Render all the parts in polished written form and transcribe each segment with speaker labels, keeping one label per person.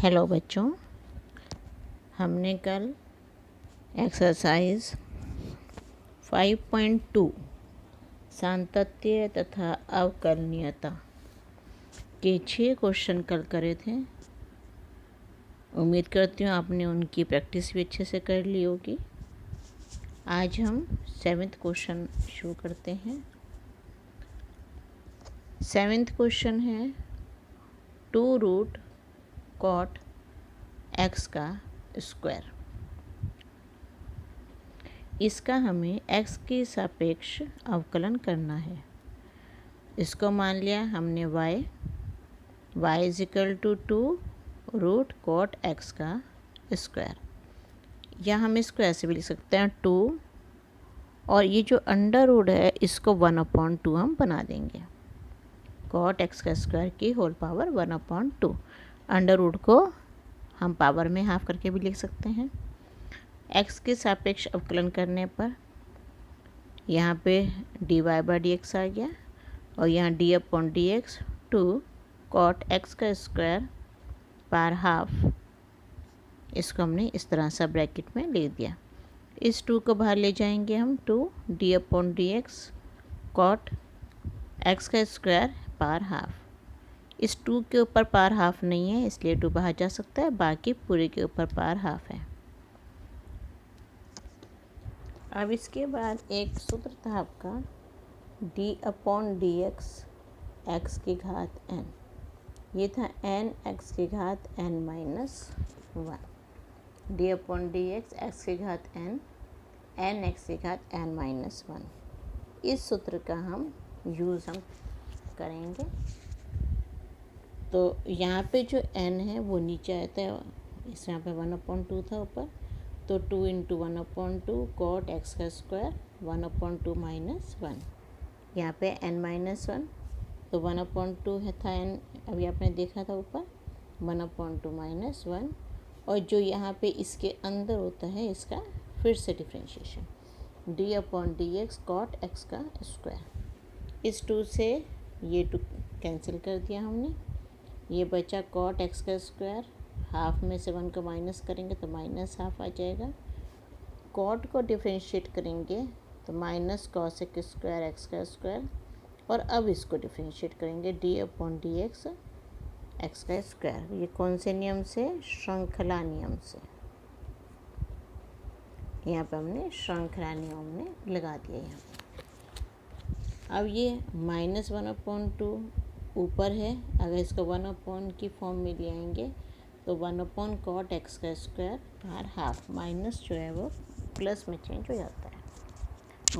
Speaker 1: Hello बच्चों, हमने कल एक्सरसाइज 5.2 सांतत्य तथा अवकलनीयता के 6 क्वेश्चन कल करे थे। उम्मीद करती हूँ आपने उनकी प्रैक्टिस भी अच्छे से कर ली होगी। आज हम 7th क्वेश्चन शुरू करते हैं। 7th क्वेश्चन है 2 रूट कॉट x का स्क्वायर। इसका हमें x के सापेक्ष अवकलन करना है। इसको मान लिया हमने y is equal to 2 root cot x का स्क्वायर, या हम इसको ऐसे भी लिख सकते हैं 2, और ये जो अंडर रूट है इसको 1/2 हम बना देंगे। कॉट x का स्क्वायर की होल पावर 1/2। अंडर रूट को हम पावर में हाफ करके भी लिख सकते हैं। x के सापेक्ष अवकलन करने पर यहाँ पे dy/dx आ गया, और यहाँ d/dx 2 cot x का स्क्वायर पार हाफ, इसको हमने इस तरह सा ब्रैकेट में लिख दिया। इस 2 को बाहर ले जाएंगे हम, 2 d/dx cot x का स्क्वायर पार हाफ। इस 2 के ऊपर पार हाफ नहीं है इसलिए 2 बाहर जा सकता है, बाकी पूरे के ऊपर पार हाफ है। अब इसके बाद एक सूत्र था आपका d/dx x की घात n, ये था n x की घात n माइनस 1। d/dx x की घात n x की घात n माइनस 1। इस सूत्र का हम यूज़ करेंगे। तो यहाँ पे जो n है वो नीचे आता है, इस यहाँ पे 1/2 था ऊपर, तो 2 × 1/2 cot x का स्क्वायर 1/2 माइनस 1। यहाँ पे n माइनस 1, तो 1/2 है था n, अभी आपने देखा था ऊपर 1/2 माइनस 1, और जो यहाँ पे इसके अंदर होता है इसका फिर से डिफ्रेंशिएशन d/dx cot x का स्क्वायर। इस 2 से ये 2 कैंसिल कर दिया हमने, ये बचा cot x का स्क्वायर, हाफ में से 1 को माइनस करेंगे तो माइनस हाफ आ जाएगा। cot को डिफ्रेंशिएट करेंगे तो minus cos x square x का स्क्वायर, और अब इसको डिफ्रेंशिएट करेंगे d/dx x का स्क्वायर। ये कौन से नियम से? श्रृंखला नियम से। यहाँ पे हमने श्रृंखला नियम में लगा दिया यहाँ। अब ये -1/2 ऊपर है, अगर इसको 1/, की फॉर्म में ले आएंगे तो 1/cot x का स्क्वायर बाहर हाफ, माइनस जो है वो प्लस में चेंज हो जाता है,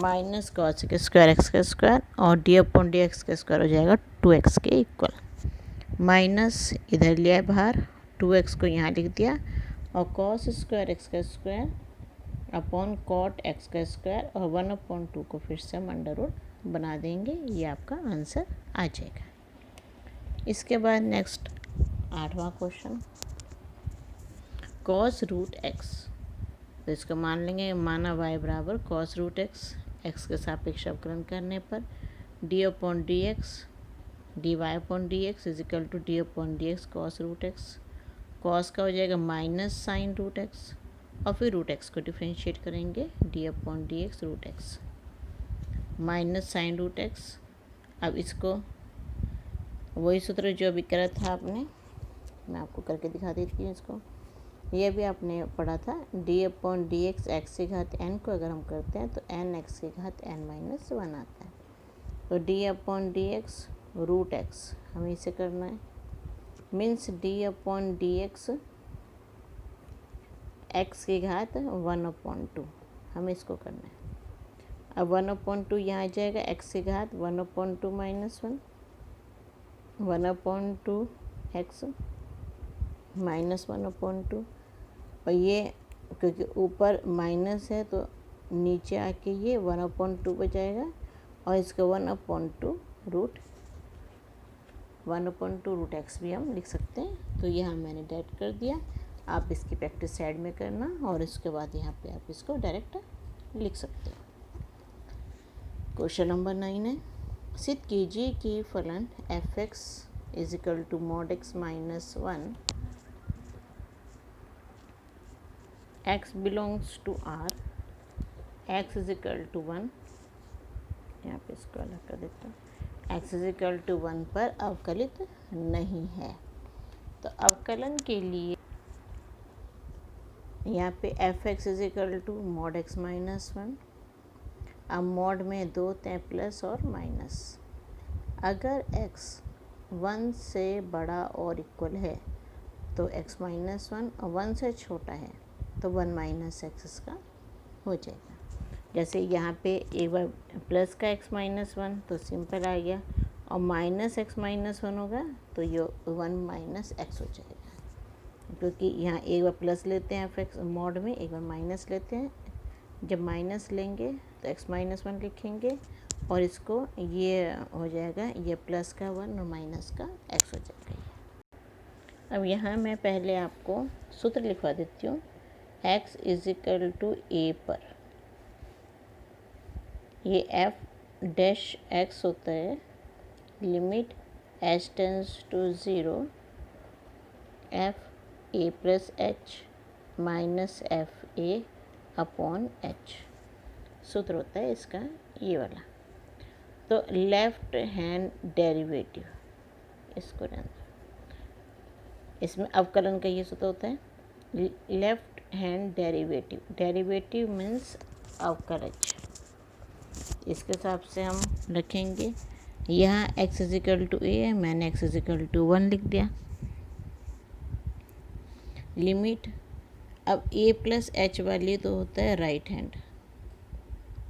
Speaker 1: minus cos x square x का स्क्वायर, और d/dx का स्क्वायर हो जाएगा 2x के इक्वल। माइनस इधर लिया है बाहर, 2x को यहाँ लिख दिया, और cos स्क्वायर x का स्क्वायर अपॉन cot x का स्क्वायर, और 1/2 को फिर से हम अंडर रूट बना देंगे। ये आपका आंसर आ जाएगा। इसके बाद नेक्स्ट 8वां क्वेश्चन, cos रूट x। तो इसको मान लेंगे, माना y बराबर cos रूट x, x के सापेक्ष अवकलन करने पर d/dx dy/dx is equal to d/dx cos root x। cos का हो जाएगा माइनस साइन रूट x, और फिर रूट x को डिफ्रेंशिएट करेंगे d/dx root x minus sine root x। अब इसको वही सूत्र जो अभी करा था आपने, मैं आपको करके दिखा देती हूँ इसको। ये भी आपने पढ़ा था, d/dx x की घात n को अगर हम करते हैं तो n x की घात n माइनस 1 आता है। तो d/dx रूट x हमें इसे करना है, मीन्स d/dx x की घात 1/2 हमें इसको करना है। अब 1/2 यहाँ आ जाएगा, x की घात 1/2 माइनस 1, 1/2 x माइनस 1/2, और ये क्योंकि ऊपर माइनस है तो नीचे आके ये 1/2 बचाएगा, और इसका 1/2 रूट x भी हम लिख सकते हैं। तो यहाँ मैंने डायरेक्ट कर दिया, आप इसकी प्रैक्टिस साइड में करना, और इसके बाद यहाँ पे आप इसको डायरेक्ट लिख सकते हो। क्वेश्चन नंबर 9 है, सिद्ध कीजिए कि फलन f(x) is equal to mod x minus 1 x belongs to r, x is equal to 1, यहाँ पे इसको अलग कर देता हूँ, x इज इक्वल टू 1 पर अवकलित नहीं है। तो अवकलन के लिए यहाँ पे f x is equal to mod x minus 1। अब मॉड में दो थे प्लस और माइनस। अगर x 1 से बड़ा और इक्वल है तो x माइनस 1, और 1 से छोटा है तो 1 माइनस एक्स इसका हो जाएगा। जैसे यहाँ पे एक बार प्लस का x माइनस 1 तो सिंपल आ गया, और माइनस एक्स माइनस 1 होगा तो ये 1 माइनस एक्स हो जाएगा, क्योंकि यहाँ एक बार प्लस लेते हैं एफ एक्स मॉड में, एक बार माइनस लेते हैं। जब माइनस लेंगे तो x माइनस 1 लिखेंगे, और इसको ये हो जाएगा, ये प्लस का 1 और माइनस का x हो जाएगा। अब यहाँ मैं पहले आपको सूत्र लिखवा देती हूँ। x is equal to a पर ये f डैश x होता है, limit h tends to 0 f a plus h minus f a upon h सूत्र होता है इसका ये वाला। तो लेफ्ट हैंड डेरिवेटिव, इसको रहने दो, इसमें अवकलन का ये सूत्र होता है left hand derivative. Derivative means अवकलज। इसके हिसाब से हम रखेंगे। यहाँ x इज इक्वल टू ए है, मैंने x इज इक्वल टू 1 लिख दिया। लिमिट, अब a प्लस एच वाली तो होता है राइट हैंड,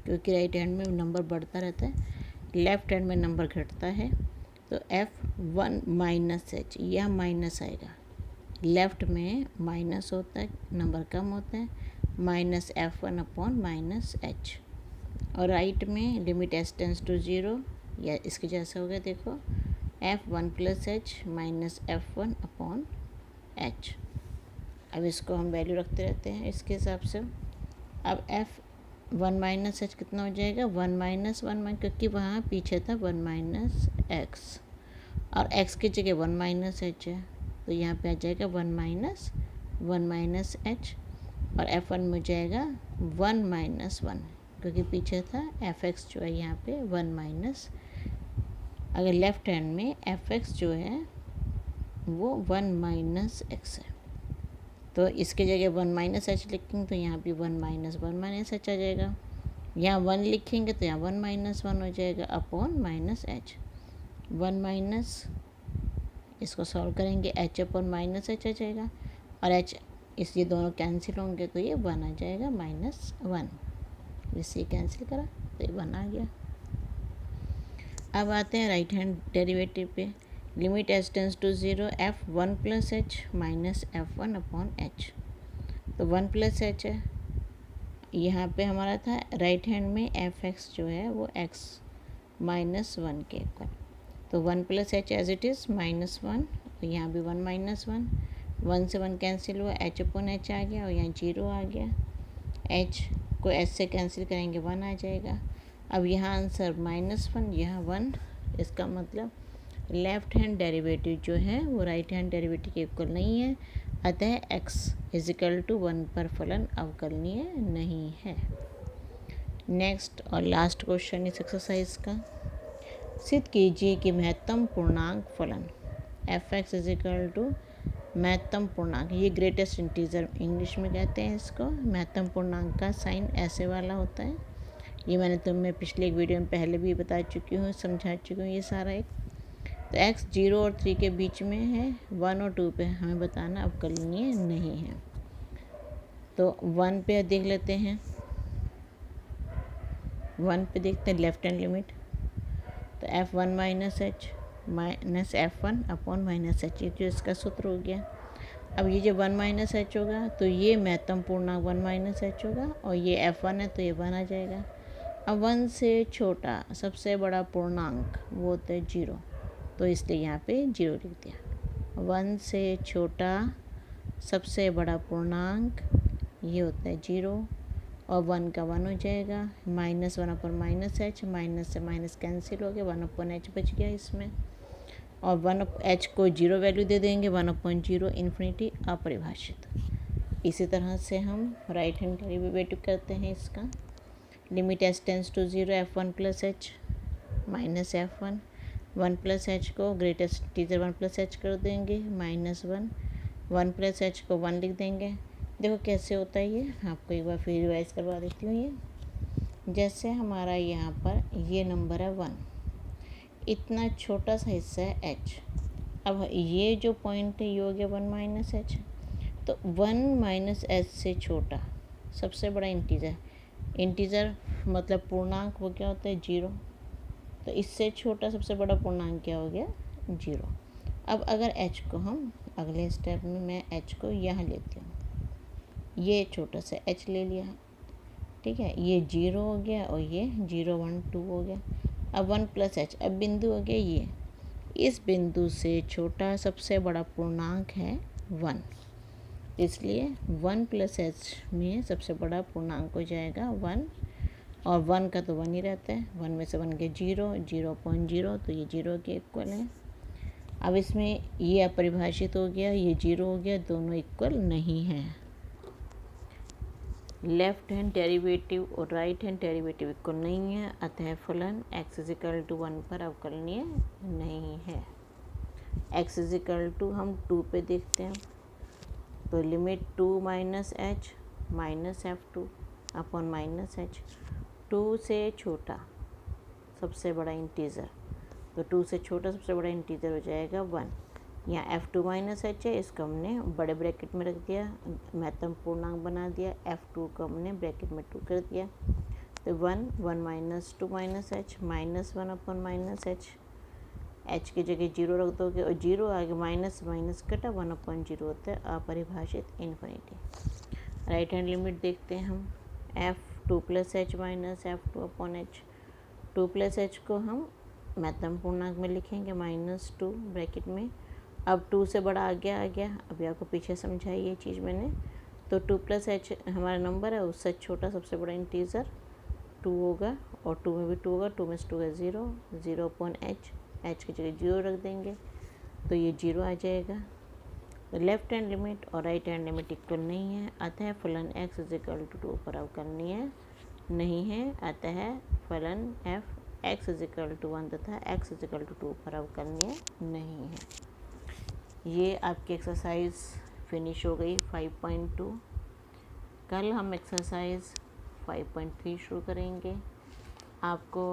Speaker 1: क्योंकि राइट हैंड में नंबर बढ़ता रहता है, लेफ्ट हैंड में नंबर घटता है। तो f1 माइनस एच, यह माइनस आएगा, लेफ्ट में माइनस होता है, नंबर कम होता है, minus f1 upon minus H. और राइट में लिमिट s टेंस टू 0, या इसके जैसा हो गया, देखो f1 plus h minus f1 upon H. अब इसको हम वैल्यू रखते रहते हैं इसके हिसाब से। अब f1 माइनस एच कितना हो जाएगा, 1 माइनस 1, क्योंकि वहाँ पीछे था 1 माइनस एक्स, और x की जगह 1 माइनस एच है, तो यहाँ पे आ जाएगा 1 माइनस एच, और f1 में हो जाएगा 1 माइनस 1, क्योंकि पीछे था fx जो है यहाँ पे 1 माइनस, अगर लेफ्ट हैंड में fx जो है वो 1 माइनस एक्स है, तो इसके जगह 1 माइनस एच लिखेंगे तो यहाँ भी 1 माइनस एच आ जाएगा। यहाँ 1 लिखेंगे तो यहाँ 1 माइनस 1 हो जाएगा अपॉन माइनस एच। 1 माइनस, इसको सॉल्व करेंगे, एच अपॉन माइनस एच आ जाएगा, और एच इस ये दोनों कैंसिल होंगे तो ये 1 आ जाएगा -1, इससे कैंसिल करा तो ये 1 आ गया। अब आते हैं राइट हैंड डेरिवेटिव पे। Limit h tends to 0 f1 plus h minus f1 upon h. तो 1 प्लस एच है, यहाँ पे हमारा था राइट हैंड में fx जो है वो x माइनस 1 के इक्वल, तो 1 plus h as it is -1, तो यहाँ भी 1 माइनस 1 से 1 कैंसिल हुआ, h अपॉन एच आ गया, और यहाँ 0 आ गया, h को h से कैंसिल करेंगे 1 आ जाएगा। अब यहाँ आंसर -1, यहाँ 1, इसका मतलब लेफ्ट हैंड डेरिवेटिव जो है वो राइट हैंड डेरिवेटिव के इक्वल नहीं है, अतः x इज इक्वल टू 1 पर फलन अवकलनीय नहीं है। नेक्स्ट और लास्ट क्वेश्चन इस एक्सरसाइज का, सिद्ध कीजिए कि महत्तम पूर्णांक फलन f(x) इज इक्वल टू महत्तम पूर्णांक, ये ग्रेटेस्ट इंटीजर इंग्लिश में कहते हैं इसको। महत्तम पूर्णांक का साइन ऐसे वाला होता है, ये मैंने तुम्हें पिछले एक वीडियो में पहले भी बता चुकी हूँ, समझा चुकी हूँ ये सारा एक। तो x 0 और 3 के बीच में है, 1 और 2 पे हमें बताना अवकलनीय नहीं है। तो 1 पे देख लेते हैं, 1 पे देखते हैं लेफ्ट हैंड लिमिट, तो f1 minus H minus f1 upon minus H, ये जो इसका सूत्र हो गया। अब ये जो 1 माइनस एच होगा तो ये महत्तम पूर्णांक 1 माइनस एच होगा, और ये f1 है तो ये 1 आ जाएगा। अब 1 से छोटा सबसे बड़ा पूर्णांक वो होता है 0, तो इसलिए यहाँ पे 0 लिख दिया। 1 से छोटा सबसे बड़ा पूर्णांक ये होता है 0, और 1 का 1 हो जाएगा, -1 अपॉन माइनस एच, माइनस से माइनस कैंसिल हो गया, 1 अपॉन एच बच गया इसमें, और 1 एच को 0 वैल्यू दे देंगे, 1/0 इन्फिनिटी अपरिभाषित। इसी तरह से हम राइट हैंड डेरिवेटिव करते हैं इसका। Limit h tends to 0 f1 plus h minus f1, 1 plus h को ग्रेटेस्ट टीचर 1 प्लस एच कर देंगे माइनस 1, 1 प्लस एच को 1 लिख देंगे। देखो कैसे होता है ये, आपको एक बार फिर रिवाइज करवा देती हूँ। ये जैसे हमारा यहाँ पर ये नंबर है 1, इतना छोटा सा हिस्सा है h। अब ये जो पॉइंट है ये हो गया 1 माइनस एच, तो 1 माइनस एच से छोटा सबसे बड़ा इंटीजर मतलब पूर्णांक वो क्या होता है 0, तो इससे छोटा सबसे बड़ा पूर्णांक क्या हो गया 0। अब अगर h को हम अगले स्टेप में मैं h को यहाँ लेती हूँ, ये छोटा सा h ले लिया, ठीक है, ये 0 हो गया और ये 0 1 2 हो गया। अब 1 प्लस एच, अब बिंदु हो गया ये, इस बिंदु से छोटा सबसे बड़ा पूर्णांक है 1, इसलिए 1 प्लस एच में सबसे बड़ा पूर्णांक हो जाएगा 1, और 1 का तो 1 ही रहता है, 1 में से 1 के 0, 0.0, तो ये 0 के इक्वल है। अब इसमें ये अपरिभाषित हो गया, ये 0 हो गया, दोनों इक्वल नहीं है। लेफ्ट हैंड डेरिवेटिव और राइट हैंड डेरिवेटिव इक्वल नहीं है, अतः फलन x इजिकल टू 1 पर अवकलनीय नहीं है। x इजिकल टू हम 2 पे देखते हैं, तो limit 2 minus H minus F2 upon minus H, 2 से छोटा सबसे बड़ा इंटीजर, तो 2 से छोटा सबसे बड़ा इंटीजर हो जाएगा 1। यहाँ F2 माइनस एच है, इसको हमने बड़े ब्रैकेट में रख दिया, महत्तम पूर्णांक बना दिया, F2 को हमने ब्रैकेट में 2 कर दिया, तो 1 minus 2 minus H minus 1 upon minus H, H की जगह 0 रख दोगे और 0 आगे माइनस माइनस कटा 1 अपॉन 0 होता है अपरिभाषित इन्फिनिटी। राइट हैंड लिमिट देखते हैं हम, F2 plus h minus F2 upon H, 2 plus h को हम महत्तम पूर्णांक में लिखेंगे माइनस 2 ब्रैकेट में। अब 2 से बड़ा आ गया, अभी आपको पीछे समझाई ये चीज़ मैंने, तो 2 प्लस एच हमारा नंबर है, उससे छोटा सबसे बड़ा इंटीजर 2 होगा, और 2 में भी 2 होगा, 2 में से 2 है 0, 0 अपॉन एच, एच की जगह 0 रख देंगे, तो ये 0 आ जाएगा। तो लेफ्ट हैंड लिमिट और राइट हैंड लिमिट इक्वल नहीं है, अतः फलन x इजिकल टू 2 पर अवकलनीय नहीं है, अतः फलन f x इजिकल टू 1 तथा x इजिकल टू 2 पर अवकलनीय नहीं है। ये आपकी एक्सरसाइज फिनिश हो गई 5.2। कल हम एक्सरसाइज 5.3 शुरू करेंगे। आपको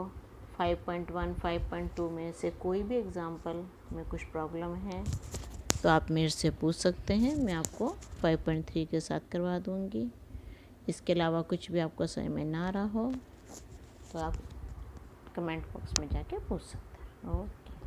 Speaker 1: 5.1 5.2 में से कोई भी एग्जाम्पल में कुछ प्रॉब्लम है तो आप मेरे से पूछ सकते हैं, मैं आपको 5.3 के साथ करवा दूंगी। इसके अलावा कुछ भी आपको समझ में ना आ रहा हो तो आप कमेंट बॉक्स में जाके पूछ सकते हैं। ओके।